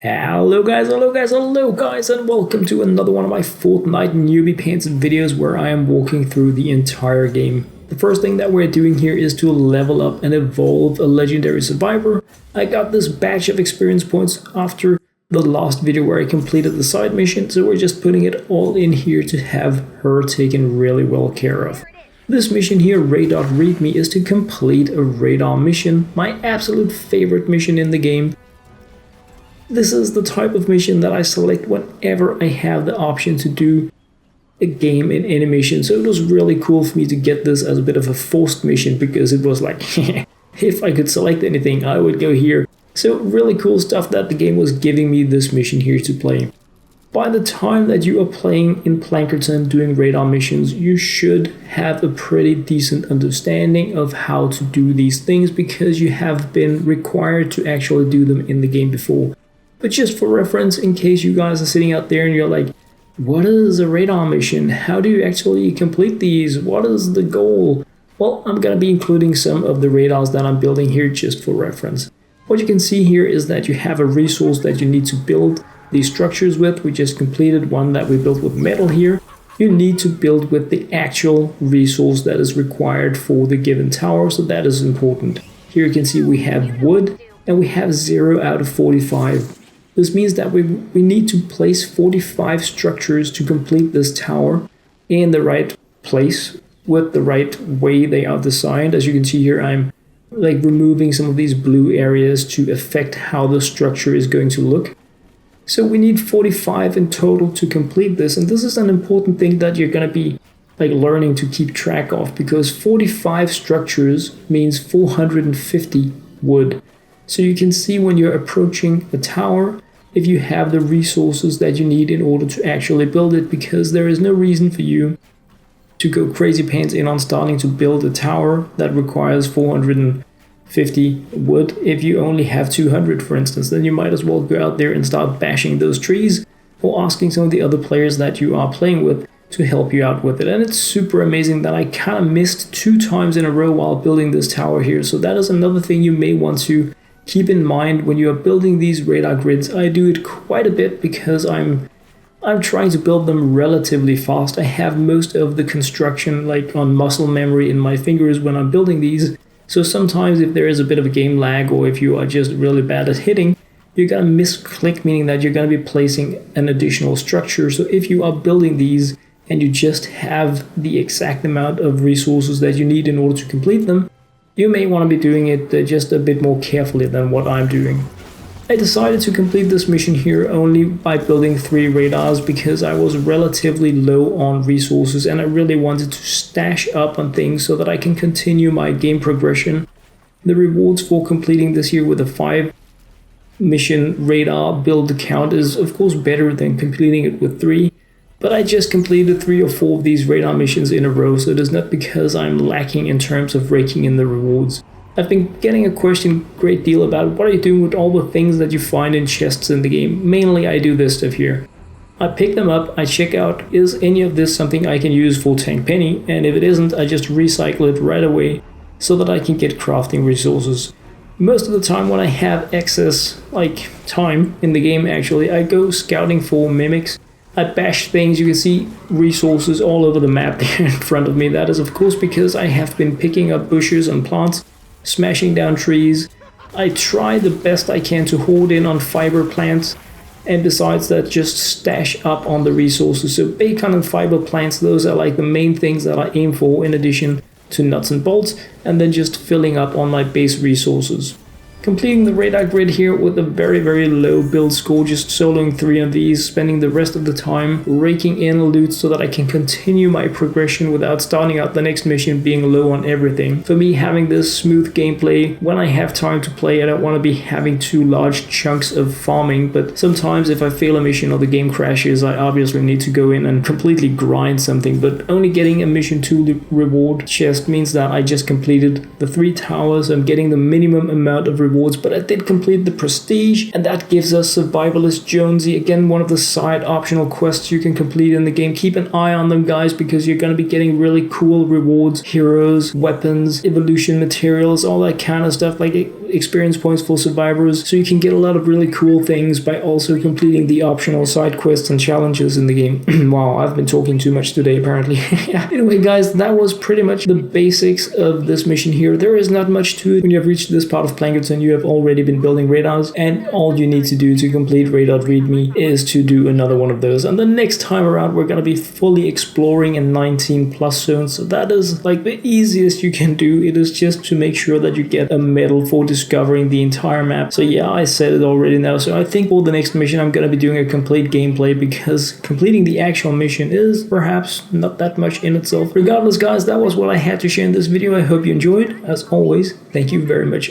Hello guys, and welcome to another one of my Fortnite newbie pants videos where I am walking through the entire game. The first thing that we're doing here is to level up and evolve a legendary survivor. I got this batch of experience points after the last video where I completed the side mission, so we're just putting it all in here to have her taken really well care of. This mission here, Ray.readme, is to complete a radar mission, my absolute favorite mission in the game. This is the type of mission that I select whenever I have the option to do a game in any mission, so it was really cool for me to get this as a bit of a forced mission because it was like, if I could select anything, I would go here. So really cool stuff that the game was giving me this mission here to play. By the time that you are playing in Plankerton doing radar missions, you should have a pretty decent understanding of how to do these things because you have been required to actually do them in the game before. But just for reference, in case you guys are sitting out there and you're like, what is a radar mission? How do you actually complete these? What is the goal? Well, I'm going to be including some of the radars that I'm building here just for reference. What you can see here is that you have a resource that you need to build these structures with. We just completed one that we built with metal here. You need to build with the actual resource that is required for the given tower, so that is important. Here you can see we have wood and we have 0 out of 45. This means that we need to place 45 structures to complete this tower in the right place with the right way they are designed. As you can see here, I'm like removing some of these blue areas to affect how the structure is going to look. So we need 45 in total to complete this, and this is an important thing that you're going to be like learning to keep track of, because 45 structures means 450 wood. So you can see when you're approaching a tower if you have the resources that you need in order to actually build it, because there is no reason for you to go crazy pants in on starting to build a tower that requires 450 wood. If you only have 200, for instance, then you might as well go out there and start bashing those trees or asking some of the other players that you are playing with to help you out with it. And it's super amazing that I kind of missed 2 times in a row while building this tower here, so that is another thing you may want to keep in mind when you are building these radar grids. I do it quite a bit because I'm trying to build them relatively fast. I have most of the construction like on muscle memory in my fingers when I'm building these. So sometimes if there is a bit of a game lag or if you are just really bad at hitting, you're gonna misclick, meaning that you're gonna be placing an additional structure. So if you are building these and you just have the exact amount of resources that you need in order to complete them, you may want to be doing it just a bit more carefully than what I'm doing. I decided to complete this mission here only by building 3 radars because I was relatively low on resources and I really wanted to stash up on things so that I can continue my game progression. The rewards for completing this here with a 5 mission radar build count is of course better than completing it with 3. But I just completed 3 or 4 of these radar missions in a row, so it is not because I'm lacking in terms of raking in the rewards. I've been getting a question a great deal about what are you doing with all the things that you find in chests in the game. Mainly I do this stuff here. I pick them up, I check out, is any of this something I can use for tank penny, and if it isn't, I just recycle it right away so that I can get crafting resources. Most of the time when I have excess like time in the game, actually, I go scouting for mimics. I bash things. You can see resources all over the map there in front of me. That is of course because I have been picking up bushes and plants, smashing down trees. I try the best I can to hoard in on fiber plants, and besides that just stash up on the resources. So bacon and fiber plants, those are like the main things that I aim for in addition to nuts and bolts, and then just filling up on my base resources. Completing the radar grid here with a very low build score, just soloing 3 of these, spending the rest of the time raking in loot so that I can continue my progression without starting out the next mission being low on everything. For me, having this smooth gameplay, when I have time to play, I don't want to be having too large chunks of farming, but sometimes if I fail a mission or the game crashes, I obviously need to go in and completely grind something, but only getting a mission 2 reward chest means that I just completed the 3 towers. I'm getting the minimum amount of rewards, but I did complete the prestige, and that gives us Survivalist Jonesy, again one of the side optional quests you can complete in the game. Keep an eye on them, guys, because you're going to be getting really cool rewards, heroes, weapons, evolution materials, all that kind of stuff. Like experience points for survivors, so you can get a lot of really cool things by also completing the optional side quests and challenges in the game. Wow, I've been talking too much today apparently. Yeah. Anyway guys, that was pretty much the basics of this mission here. There is not much to it. When you have reached this part of Plankerton, you have already been building radars, and all you need to do to complete Ray.readme is to do another one of those. And the next time around, we're gonna be fully exploring in 19+ zones. So that is like the easiest you can do. It is just to make sure that you get a medal for discovering the entire map. So yeah, I said it already now. So I think for the next mission, I'm gonna be doing a complete gameplay, because completing the actual mission is perhaps not that much in itself. Regardless guys, that was what I had to share in this video. I hope you enjoyed. As always, thank you very much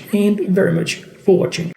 for watching.